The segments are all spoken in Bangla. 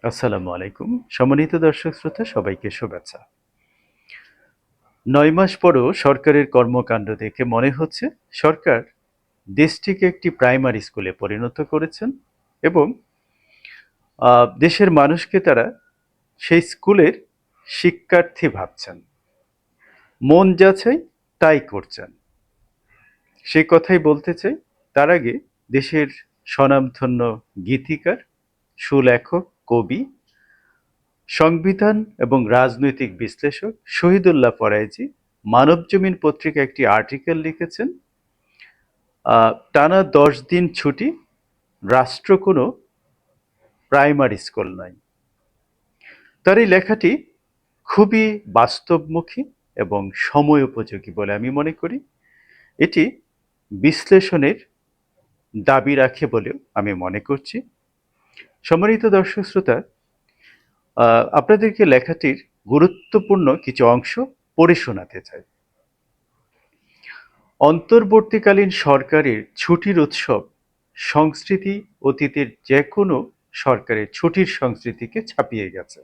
আসসালামু আলাইকুম। সম্মানিত দর্শক শ্রোতা সবাইকে শুভেচ্ছা। ৯ মাস পরও সরকারের কর্মকাণ্ড দেখে মনে হচ্ছে সরকার দেশটিকে একটি প্রাইমারি স্কুলে পরিণত করেছেন এবং দেশের মানুষকে তারা সেই স্কুলের শিক্ষার্থী ভাবছেন। মন যা চায় তাই করছেন। সেই কথাই বলতে চাই। তার আগে দেশের স্বনামধন্য গীতিকার, সুলেখক, কবি, সংবিধান এবং রাজনৈতিক বিশ্লেষক শহীদুল্লাহ ফরাইজী মানবজমিন পত্রিকায় একটি আর্টিকেল লিখেছেন, টানা ১০ দিন ছুটি, রাষ্ট্র কোনো প্রাইমারি স্কুল নয়। তার এই লেখাটি খুবই বাস্তবমুখী এবং সময়োপযোগী বলে আমি মনে করি। এটি বিশ্লেষণের দাবি রাখে বলেও আমি মনে করছি। সম্মানিত দর্শক শ্রোতা, আপনাদেরকে লেখাটির গুরুত্বপূর্ণ কিছু অংশ পড়ে শোনাতে চাই। অন্তর্বর্তীকালীন সরকারের ছুটির উৎসব সংস্কৃতি অতীতের যেকোনো সরকারের ছুটির সংস্কৃতিকে ছাপিয়ে গেছে।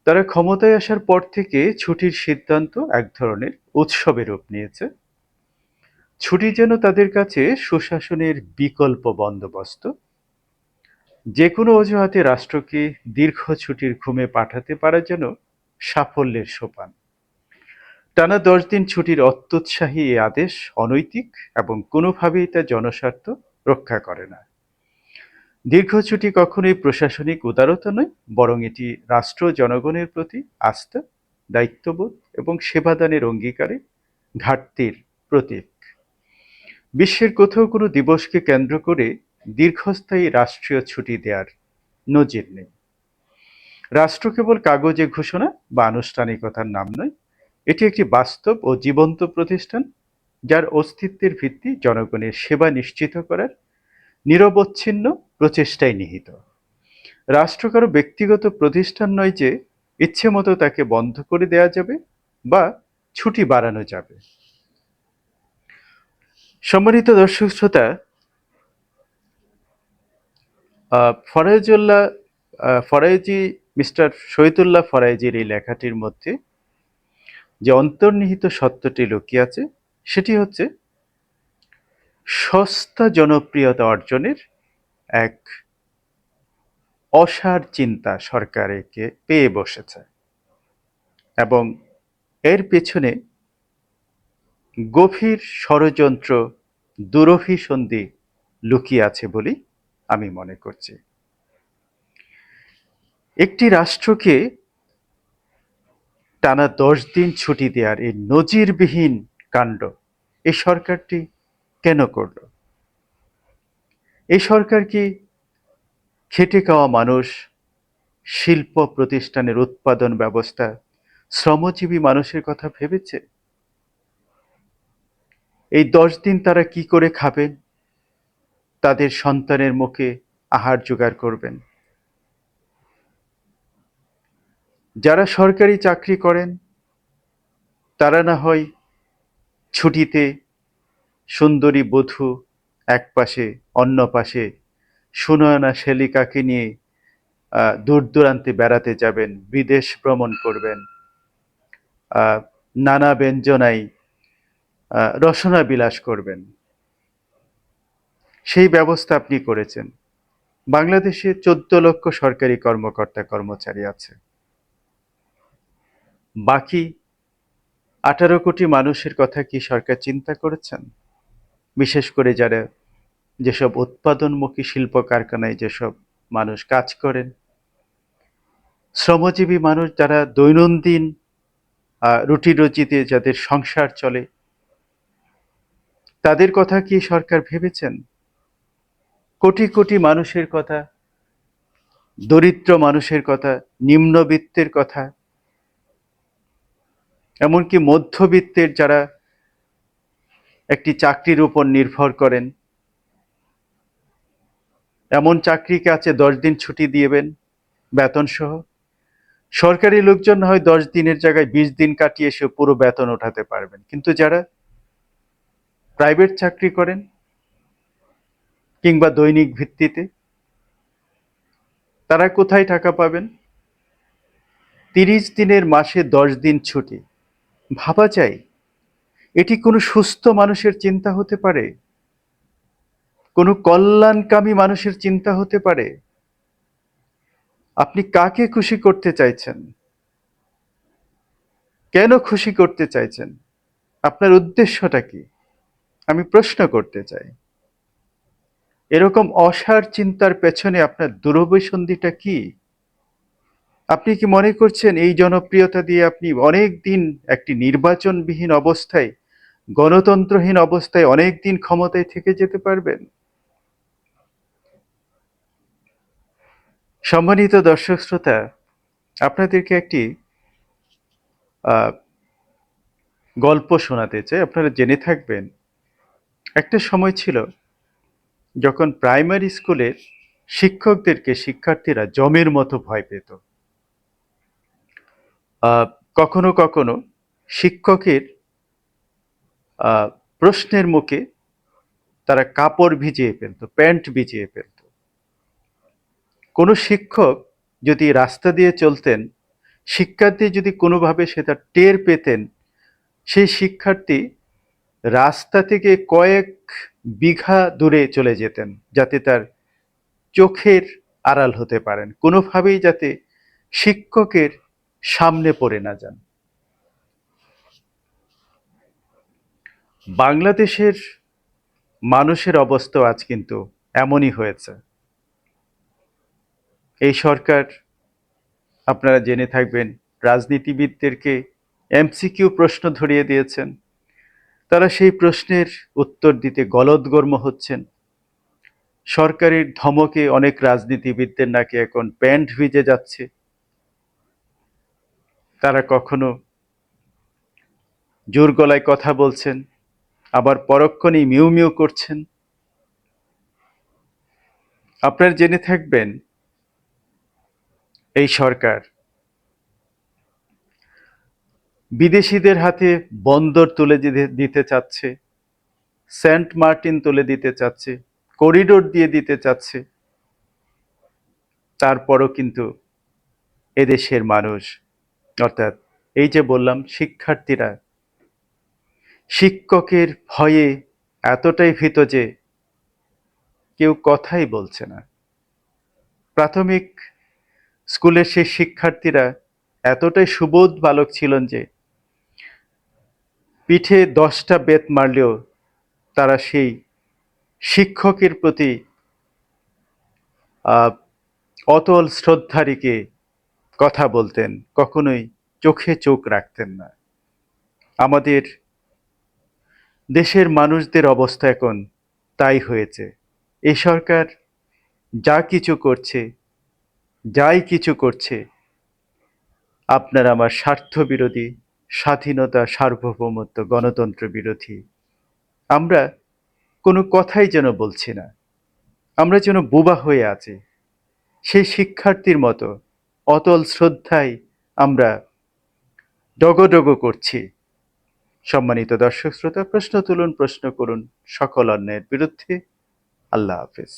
তারা ক্ষমতায় আসার পর থেকে ছুটির সিদ্ধান্ত এক ধরনের উৎসবের রূপ নিয়েছে। ছুটি যেন তাদের কাছে সুশাসনের বিকল্প বন্দোবস্ত। যে কোনো অজুহাতে রাষ্ট্রকে দীর্ঘ ছুটির ঘুমে পাঠাতে পারা যেন সাফল্যের সোপান। টানা ১০ দিন ছুটির অত্যুৎসাহী এ আদেশ অনৈতিক এবং কোনোভাবেই তা জনস্বার্থ রক্ষা করে না। দীর্ঘ ছুটি কখনোই প্রশাসনিক উদারতা নয়, বরং এটি রাষ্ট্র জনগণের প্রতি আস্থা, দায়িত্ববোধ এবং সেবাদানের অঙ্গীকারে ঘাটতির প্রতীক। বিশ্বের কোথাও কোনো দিবসকে কেন্দ্র করে দীর্ঘস্থায়ী রাষ্ট্রীয় ছুটি দেওয়ার নজির নেই। রাষ্ট্র কেবল কাগজে ঘোষণা বা আনুষ্ঠানিকতার নাম নয়, এটি একটি বাস্তব ও জীবন্ত প্রতিষ্ঠান, যার অস্তিত্বের ভিত্তি জনগণের সেবা নিশ্চিত করার নিরবচ্ছিন্ন প্রচেষ্টায় নিহিত। রাষ্ট্র কারো ব্যক্তিগত প্রতিষ্ঠান নয় যে ইচ্ছে মতো তাকে বন্ধ করে দেওয়া যাবে বা ছুটি বাড়ানো যাবে। সম্মানিত দর্শক শ্রোতা, ফরাইজুল্লাহ ফরাইজি মিস্টার শহীদুল্লাহ ফরাইজির এই লেখাটির মধ্যে যে অন্তর্নিহিত সত্যটি লুকিয়ে আছে সেটি হচ্ছে সস্তা জনপ্রিয়তা অর্জনের এক অসার চিন্তা সরকারকে পেয়ে বসেছে এবং এর পেছনে গভীর ষড়যন্ত্র, দুরভিসন্ধি লুকিয়ে আছে বলেই আমি মনে করছি। একটি রাষ্ট্রকে টানা ১০ দিন ছুটি দেওয়ার এই নজিরবিহীন কাণ্ড এই সরকারটি কেন করল? এই সরকার কি খেটে খাওয়া মানুষ, শিল্প প্রতিষ্ঠানের উৎপাদন ব্যবস্থা, শ্রমজীবী মানুষের কথা ভেবেছে? এই ১০ দিন তারা কি করে খাবেন, তাদের সন্তানের মুখে আহার জোগাড় করবেন? যারা সরকারি চাকরি করেন তারা না হয় ছুটিতে সুন্দরী বধূ এক পাশে, অন্য পাশে সুনয়না শেলিকাকে নিয়ে দূর দূরান্তে বেড়াতে যাবেন, বিদেশ ভ্রমণ করবেন, নানা ব্যঞ্জনায় রসনা বিলাস করবেন। সেই ব্যবস্থা আপনি করেছেন। বাংলাদেশে ১৪ লক্ষ সরকারি কর্মকর্তা কর্মচারী আছে। বাকি ১৮ কোটি মানুষের কথা কি সরকার চিন্তা করেছেন? বিশেষ করে যারা যেসব উৎপাদনমুখী শিল্প কারখানায় যেসব মানুষ কাজ করেন, শ্রমজীবী মানুষ যারা দৈনন্দিন রুটি রুজিতে যাদের সংসার চলে, তাদের কথা কি সরকার ভেবেছেন? কোটি কোটি মানুষের কথা, দরিদ্র মানুষের কথা, নিম্নবিত্তের কথা, এমনকি মধ্যবিত্তের যারা একটি চাকরির উপর নির্ভর করেন, এমন চাকরিকে আছে ১০ দিন ছুটি দিবেন বেতন সহ। সরকারি লোকজন হয় ১০ দিনের জায়গায় ২০ দিন কাটিয়ে এসে পুরো বেতন ওঠাতে পারবেন, কিন্তু যারা প্রাইভেট চাকরি করেন কিংবা দৈনিক ভিত্তিতে, তারা কোথায় টাকা পাবেন? 30 দিনের মাসে 10 দিন ছুটি। ভাবা যায়, এটি কোনো সুস্থ মানুষের চিন্তা হতে পারে? কোনো কল্যাণকামী মানুষের চিন্তা হতে পারে? আপনি কাকে খুশি করতে চাইছেন? কেন খুশি করতে চাইছেন? আপনার উদ্দেশ্যটা কি? আমি প্রশ্ন করতে চাই। এরকম অসার চিন্তার পেছনে আপনার দুরভিসন্ধিটা কি? আপনি কি মনে করছেন এই জনপ্রিয়তা দিয়ে আপনি অনেক দিন একটি নির্বাচনবিহীন অবস্থায়, গণতন্ত্রহীন অবস্থায় অনেক দিন ক্ষমতায় থেকে যেতে পারবেন? সম্মানিত দর্শক শ্রোতা, আপনাদেরকে একটি আহ, গল্প শোনাতে চাই। আপনারা জেনে থাকবেন, একটা সময় ছিল যখন প্রাইমারি স্কুলের শিক্ষকদেরকে শিক্ষার্থীরা যমের মতো ভয় পেত। আহ, কখনো কখনো শিক্ষকের আহ, প্রশ্নের মুখে তারা কাপড় ভিজিয়ে ফেলতো, প্যান্ট ভিজিয়ে ফেলতো। কোনো শিক্ষক যদি রাস্তা দিয়ে চলতেন, শিক্ষার্থী যদি কোনোভাবে সেটা টের পেতেন, সেই শিক্ষার্থী রাস্তা থেকে কয়েক বিঘা দূরে চলে যেতেন, যাতে তার চোখের আড়াল হতে পারেন, কোনোভাবেই যাতে শিক্ষকের সামনে পড়ে না যান। বাংলাদেশের মানুষের অবস্থা আজ কিন্তু এমনই হয়েছে। এই সরকার, আপনারা জেনে থাকবেন, রাজনীতিবিদদেরকে এমসিকিউ প্রশ্ন ধরিয়ে দিয়েছেন। তারা সেই প্রশ্নের উত্তর দিতে গলদঘর্ম হচ্ছেন। সরকারের ধমকে অনেক রাজনীতিবিদদের নাকি এখন প্যান্ট ভিজে যাচ্ছে। তারা কখনো জোর গলায় কথা বলছেন, আবার পরক্ষণেই মিউ মিউ করছেন। আপনারা জেনে থাকবেন, এই সরকার বিদেশিদের হাতে বন্দর তুলে দিতে চাচ্ছে, সেন্ট মার্টিন তুলে দিতে চাচ্ছে, করিডোর দিয়ে দিতে চাচ্ছে। তারপরও কিন্তু এদেশের মানুষ, অর্থাৎ এই যে বললাম শিক্ষার্থীরা, শিক্ষকের ভয়ে এতটাই ভীত যে কেউ কথাই বলছে না। প্রাথমিক স্কুলের সেই শিক্ষার্থীরা এতটাই সুবোধ বালক ছিলেন যে পিঠে 10টা বেত মারলেও তারা সেই শিক্ষকের প্রতি অতল শ্রদ্ধা রেখে কথা বলতেন, কখনোই চোখে চোখ রাখতেন না। আমাদের দেশের মানুষদের অবস্থা এখন তাই হয়েছে। এই সরকার যা কিছু করছে, যাই কিছু করছে, আপনার আমার স্বার্থ বিরোধী, স্বাধীনতা, সার্বভৌমত্ব, গণতন্ত্র বিরোধী। আমরা কোনো কথাই যেন বলছি না, আমরা যেন বোবা হয়ে আছি। সেই শিক্ষার্থীর মতো অতল শ্রদ্ধায় আমরা ডগডগ করছি। সম্মানিত দর্শক শ্রোতা, প্রশ্ন তুলুন, প্রশ্ন করুন, সকল অন্যায়ের বিরুদ্ধে। আল্লাহ হাফেজ।